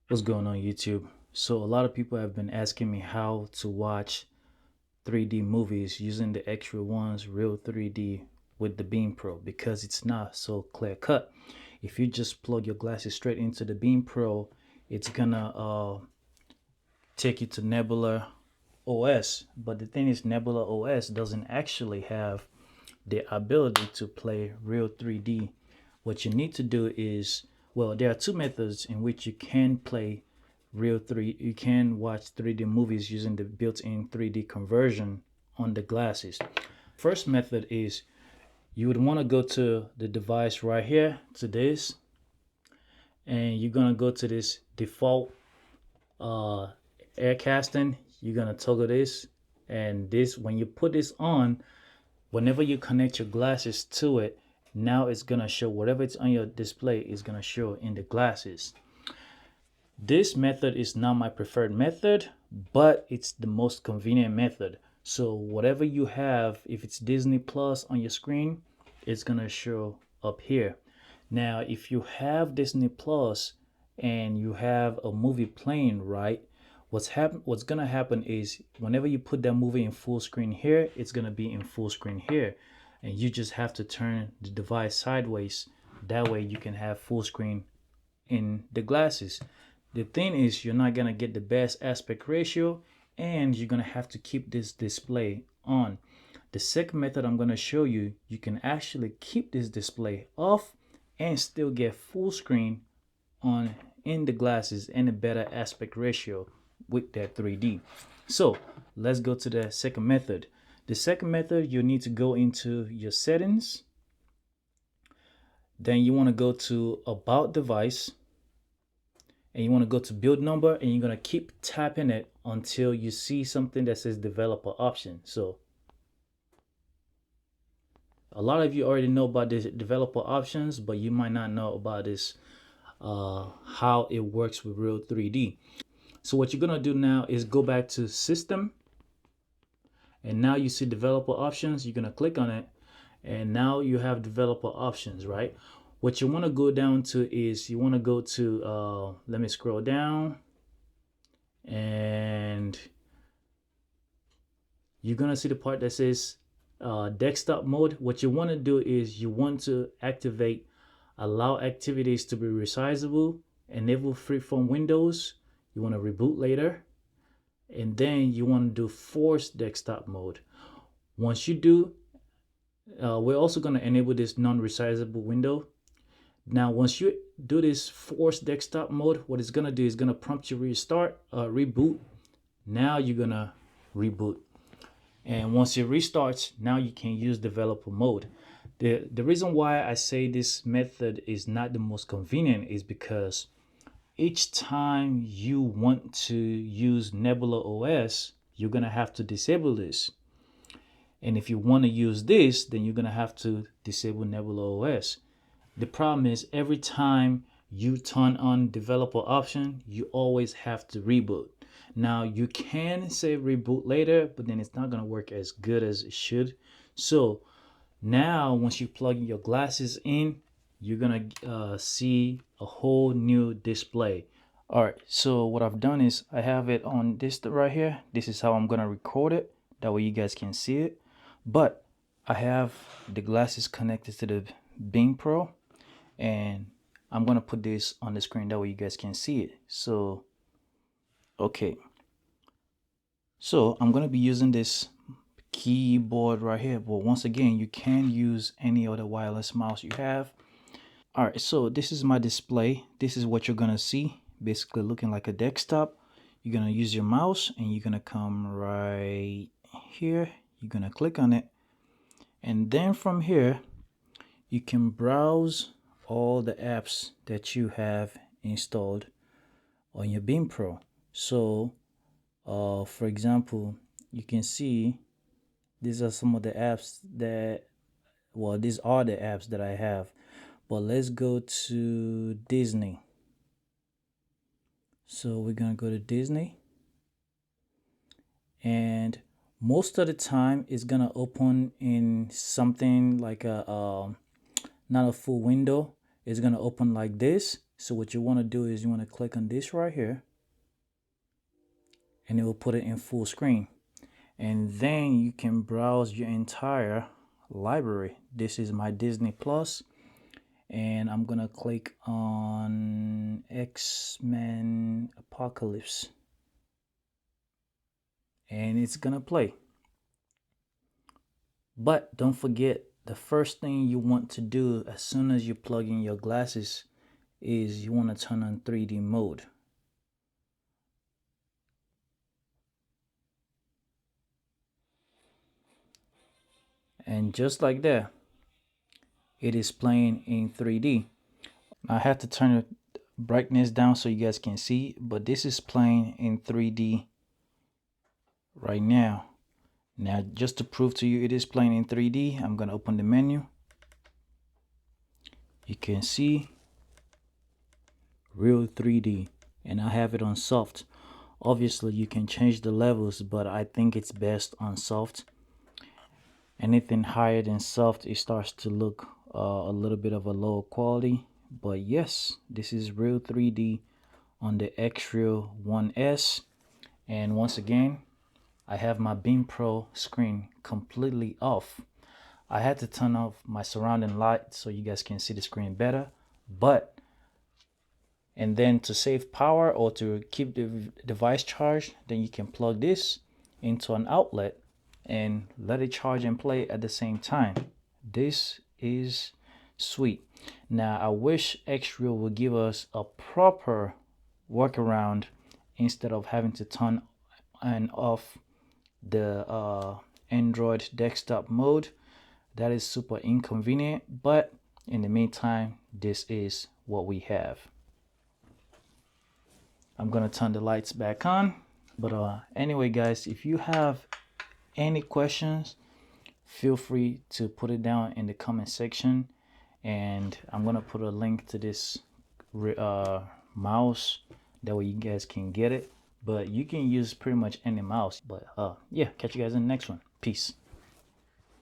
What's going on YouTube? So a lot of people have been asking me how to watch 3D movies using the Xreal One's Real 3D with the Beam Pro because it's not so clear cut. If you just plug your glasses straight into the Beam Pro, it's gonna take you to Nebula OS. But the thing is, Nebula OS doesn't actually have the ability to play real 3D. What you need to do is, well, there are two methods in which you can play real 3. You can watch 3D movies using the built-in 3D conversion on the glasses. First method is you would want to go to the device right here to this, and you're gonna go to this default air casting. You're gonna toggle this, and this when you put this on, whenever you connect your glasses to it, now it's gonna show whatever it's on your display is gonna show in the glasses. This method is not my preferred method, but it's the most convenient method. So whatever you have, if it's Disney Plus on your screen, it's gonna show up here. Now, if you have Disney Plus and you have a movie playing, right? What's gonna happen is whenever you put that movie in full screen here, it's gonna be in full screen here, and you just have to turn the device sideways. That way you can have full screen in the glasses. The thing is, you're not gonna get the best aspect ratio, and you're gonna have to keep this display on. The second method I'm gonna show you, you can actually keep this display off and still get full screen on in the glasses and a better aspect ratio with that 3D. So let's go to the second method. The second method, you need to go into your settings. Then you want to go to about device, and you want to go to build number, and you're going to keep tapping it until you see something that says developer option. So a lot of you already know about this developer options, but you might not know about this how it works with Real 3D. So what you're gonna do now is go back to system, and now you see developer options. You're gonna click on it, and now you have developer options, right? What you want to go down to is you want to go to let me scroll down, and you're gonna see the part that says desktop mode. What you want to do is you want to activate allow activities to be resizable, enable freeform windows. You want to reboot later, and then you want to do force desktop mode. Once you do, we're also going to enable this non-resizable window. Now, once you do this force desktop mode, what it's going to do is going to prompt you reboot. Now you're going to reboot. And once it restarts, now you can use developer mode. The reason why I say this method is not the most convenient is because each time you want to use Nebula OS, you're going to have to disable this. And if you want to use this, then you're going to have to disable Nebula OS. The problem is every time you turn on developer option, you always have to reboot. Now you can say reboot later, but then it's not going to work as good as it should. So now once you plug your glasses in, you're going to see a whole new display. All right, so what I've done is I have it on this right here. This is how I'm going to record it. That way you guys can see it. But I have the glasses connected to the Beam Pro, and I'm going to put this on the screen. That way you guys can see it. So, okay. So I'm going to be using this keyboard right here. But once again, you can use any other wireless mouse you have. All right, so this is my display. This is what you're going to see. Basically looking like a desktop. You're going to use your mouse, and you're going to come right here. You're going to click on it. And then from here, you can browse all the apps that you have installed on your Beam Pro. So, for example, you can see these are some of the apps that, well, these are the apps that I have. But let's go to Disney. So we're going to go to Disney. And most of the time it's going to open in something like a, not a full window. It's going to open like this. So what you want to do is you want to click on this right here, and it will put it in full screen. And then you can browse your entire library. This is my Disney Plus, and I'm gonna click on X-Men Apocalypse, and it's gonna play. But don't forget, the first thing you want to do as soon as you plug in your glasses is you want to turn on 3D mode. And just like that, it is playing in 3D. I have to turn the brightness down so you guys can see, but this is playing in 3D right now. Now, just to prove to you it is playing in 3D, I'm going to open the menu. You can see Real 3D, and I have it on soft. Obviously, you can change the levels, but I think it's best on soft. Anything higher than soft, it starts to look a little bit of a lower quality. But yes, this is Real 3D on the Xreal 1S. And once again, I have my Beam Pro screen completely off. I had to turn off my surrounding light so you guys can see the screen better. And then to save power or to keep the device charged, then you can plug this into an outlet and let it charge and play at the same time. This is sweet. Now I wish Xreal would give us a proper workaround instead of having to turn and off the Android desktop mode. That is super inconvenient, but in the meantime, this is what we have. I'm gonna turn the lights back on. But anyway, guys, if you have any questions, feel free to put it down in the comment section, and I'm gonna put a link to this mouse, that way you guys can get it. But you can use pretty much any mouse. But yeah, catch you guys in the next one. Peace.